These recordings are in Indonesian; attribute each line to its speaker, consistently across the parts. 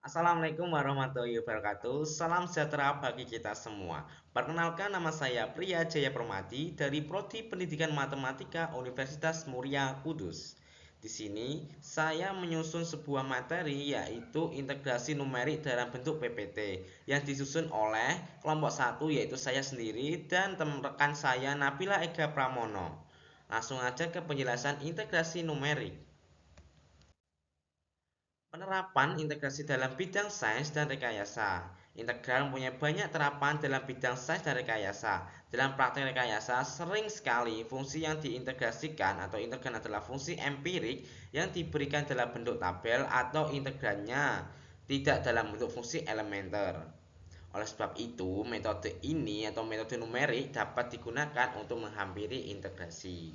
Speaker 1: Assalamualaikum warahmatullahi wabarakatuh. Salam sejahtera bagi kita semua. Perkenalkan, nama saya Priya Jaya Permadi dari Prodi Pendidikan Matematika Universitas Muria Kudus. Di sini saya menyusun sebuah materi yaitu integrasi numerik dalam bentuk PPT yang disusun oleh kelompok satu yaitu saya sendiri dan teman rekan saya Nabila Ega Pramono. Langsung aja ke penjelasan integrasi numerik. Penerapan integrasi dalam bidang sains dan rekayasa. Integral mempunyai banyak terapan dalam bidang sains dan rekayasa. Dalam praktek rekayasa, sering sekali fungsi yang diintegrasikan atau integral adalah fungsi empirik yang diberikan dalam bentuk tabel atau integralnya tidak dalam bentuk fungsi elementer. Oleh sebab itu, metode ini atau metode numerik dapat digunakan untuk menghampiri integrasi.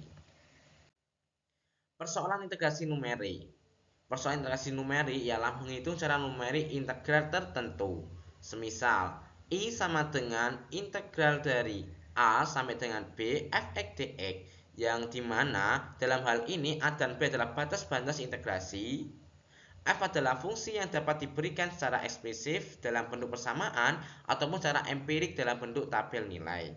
Speaker 1: Persoalan integrasi numerik. Persoalan integrasi numerik ialah menghitung secara numerik integral tertentu. Semisal, I sama dengan integral dari A sampai dengan B fx dx, yang dimana dalam hal ini A dan B adalah batas-batas integrasi. F adalah fungsi yang dapat diberikan secara eksplisif dalam bentuk persamaan ataupun secara empirik dalam bentuk tabel nilai.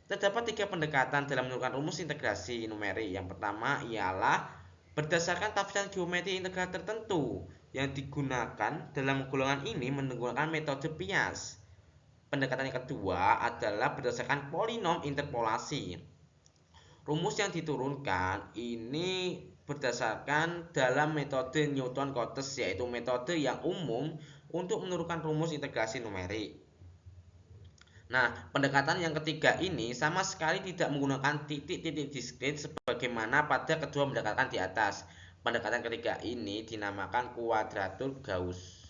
Speaker 1: Terdapat tiga pendekatan dalam menentukan rumus integrasi numerik. Yang pertama ialah berdasarkan tafsiran geometri integral tertentu yang digunakan dalam golongan ini menggunakan metode Pias. Pendekatan yang kedua adalah berdasarkan polinom interpolasi. Rumus yang diturunkan ini berdasarkan dalam metode Newton-Cotes, yaitu metode yang umum untuk menurunkan rumus integrasi numerik. Nah, pendekatan yang ketiga ini sama sekali tidak menggunakan titik-titik diskrit sebagaimana pada kedua pendekatan di atas. Pendekatan ketiga ini dinamakan kuadratur Gauss.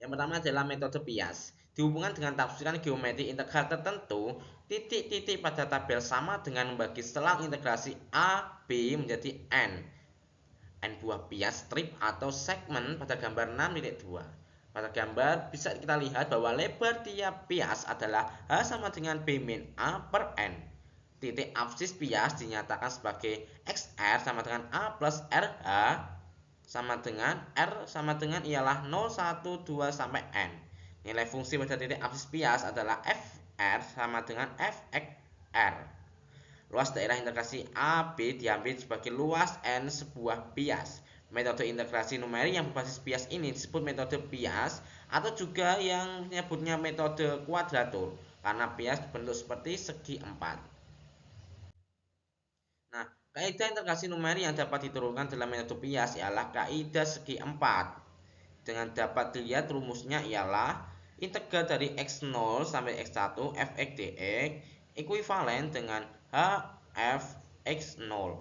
Speaker 1: Yang pertama adalah metode Pias. Dihubungkan dengan tafsiran geometri integral tertentu, titik-titik pada tabel sama dengan membagi selang integrasi A, B menjadi N. N buah Pias strip atau segmen pada gambar 6.2. Pada gambar bisa kita lihat bahwa lebar tiap Pias adalah H sama dengan B min A per N. Titik absis Pias dinyatakan sebagai XR sama dengan A plus RH sama dengan R sama dengan ialah 0, 1, 2 sampai N. Nilai fungsi pada titik absis Pias adalah FR sama dengan FXR. Luas daerah integrasi A, B diambil sebagai luas N sebuah bias. Metode integrasi numerik yang berbasis bias ini disebut metode bias atau juga yang menyebutnya metode kuadratur karena bias berbentuk seperti segi empat. Nah, kaidah integrasi numerik yang dapat diturunkan dalam metode bias ialah kaidah segi empat. Dengan dapat dilihat rumusnya ialah integral dari x0 sampai x1 fx dx ekuivalen dengan hf x0.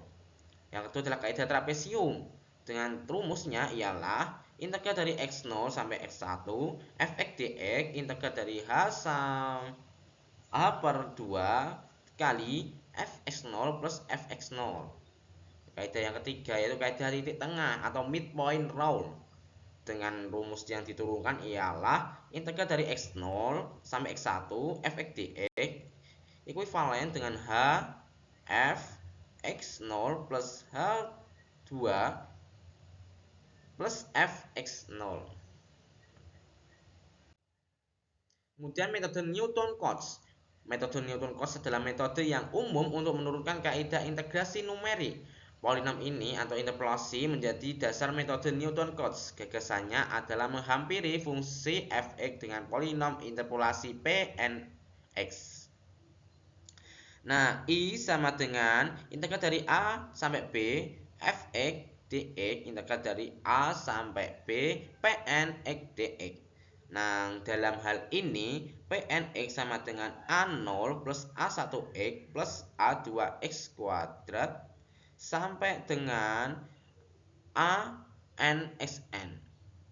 Speaker 1: Yang kedua adalah kaidah trapesium. Dengan rumusnya ialah integral dari x0 sampai x1 fx dx integral dari h per 2 kali fx0 plus fx0. Kaidah yang ketiga yaitu kaidah titik tengah atau midpoint rule. Dengan rumus yang diturunkan ialah integral dari x0 sampai x1 fx dx ekuivalen dengan h f x0 plus h2 plus fx0. Kemudian metode Newton-Cotes. Metode Newton-Cotes adalah metode yang umum untuk menurunkan kaidah integrasi numerik. Polinom ini atau interpolasi menjadi dasar metode Newton-Cotes. Gagasannya adalah menghampiri fungsi fx dengan polinom interpolasi Pnx. Nah, I sama dengan integral dari A sampai B fx dx integral dari A sampai B Pnx dx. Nah, dalam hal ini Pnx sama dengan A0 plus A1x plus A2x kuadrat sampai dengan ANXN.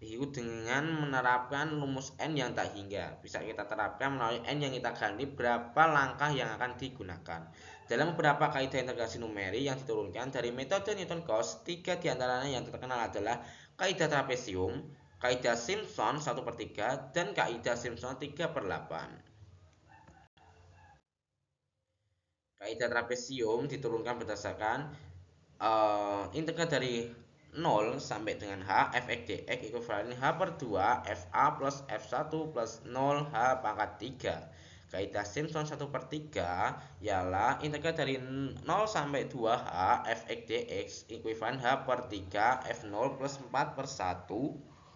Speaker 1: Itu dengan menerapkan rumus N yang tak hingga. Bisa kita terapkan melalui N yang kita ganti berapa langkah yang akan digunakan. Dalam beberapa kaidah integrasi numerik yang diturunkan dari metode Newton-Cotes, tiga diantaranya yang terkenal adalah kaidah trapesium, kaidah Simpson 1/3, dan kaidah Simpson 3/8. Kaidah trapesium diturunkan berdasarkan integral dari 0 sampai dengan H fx dx ekuivalen H per 2 FA plus F1 plus 0 H pangkat 3. Kaidah Simpson 1/3 ialah integral dari 0 sampai 2H fx dx ekuivalen H per 3 F0 plus 4 per 1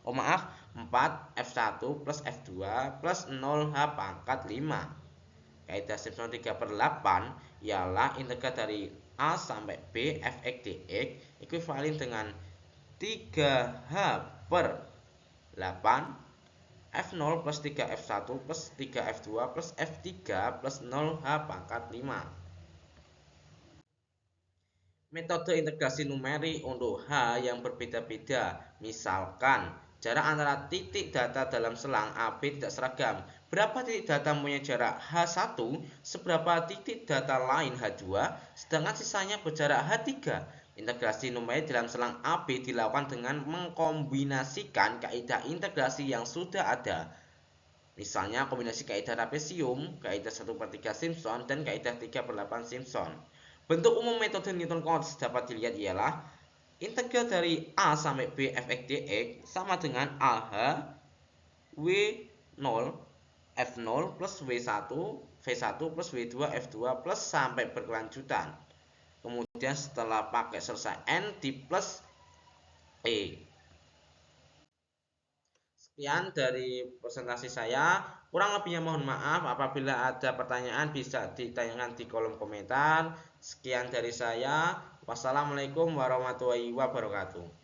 Speaker 1: 4 F1 plus F2 plus 0 H pangkat 5. Kaidah Simpson 3/8 ialah integral dari A sampai B fx dx ekuivalen dengan 3H per 8 F0 plus 3F1 plus 3F2 plus F3 plus 0H pangkat 5. Metode integrasi numerik untuk H yang berbeda-beda. Misalkan, jarak antara titik data dalam selang AB tidak seragam. Berapa titik data mempunyai jarak H1, seberapa titik data lain H2, sedangkan sisanya berjarak H3. Integrasi numerik dalam selang AB dilakukan dengan mengkombinasikan kaidah integrasi yang sudah ada. Misalnya kombinasi kaidah trapesium, kaidah 1/3 Simpson, dan kaidah 3/8 Simpson. Bentuk umum metode Newton-Cotes dapat dilihat ialah integral dari A sampai B fx dx sama dengan AH W0 F0 plus W1 V1 plus W2 F2 plus sampai berkelanjutan. Kemudian setelah pakai selesai N di plus E. Sekian dari presentasi saya. Kurang lebihnya mohon maaf. Apabila ada pertanyaan bisa ditanyakan di kolom komentar. Sekian dari saya. Wassalamualaikum warahmatullahi wabarakatuh.